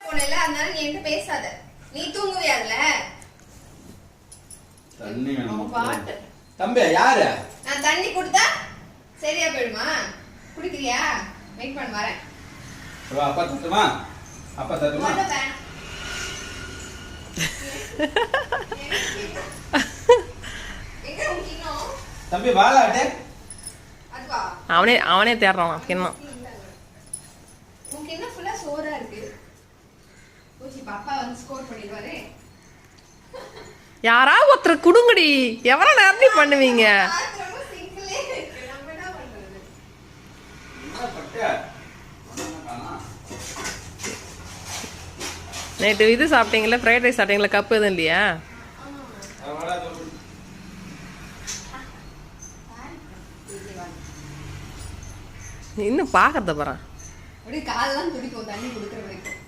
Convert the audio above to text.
போனல அதனால நீ என்கிட்ட பேசாத. நீ தூங்குவியால? தண்ணி வேணும். பாட்டு. தம்பி யாரு? நான் தண்ணி குடுத்தா சரியா போயிடுமா? குடிக்கிறியா? வெயிட் பண்ண வரேன். வா அப்பா தட்டுமா? அப்பா தட்டுமா? எங்க உங்கினோ? தம்பி வாளாட்டே. அதுவா? அவனே தேடுறான் கிண்ணம். உனக்கு என்ன ஃபுல்லா சோறா இருக்கு. ஓசி பாப்பா வந்து ஸ்கோர் பண்ணிடுவாரே. யாரா ஒருத்தர் குடுங்கடி. எவ்வளவு நேரம் பண்ணுவீங்க? ரொம்ப சிங்கிளே இருக்கு. நம்ம என்ன பண்றது? என்ன பட்ட? நைட்டு இது சாப்பிட்டீங்களா? ஃப்ரைட் ரைஸ் சாப்பிட்டீங்களா? கப்பு எதுவும் இல்லையா? ஆமா. இன்னும் பாக்கிறத போறான். அப்படியே காலெல்லாம் துடிக்கும் தண்ணி குடுக்குற வரைக்கும்.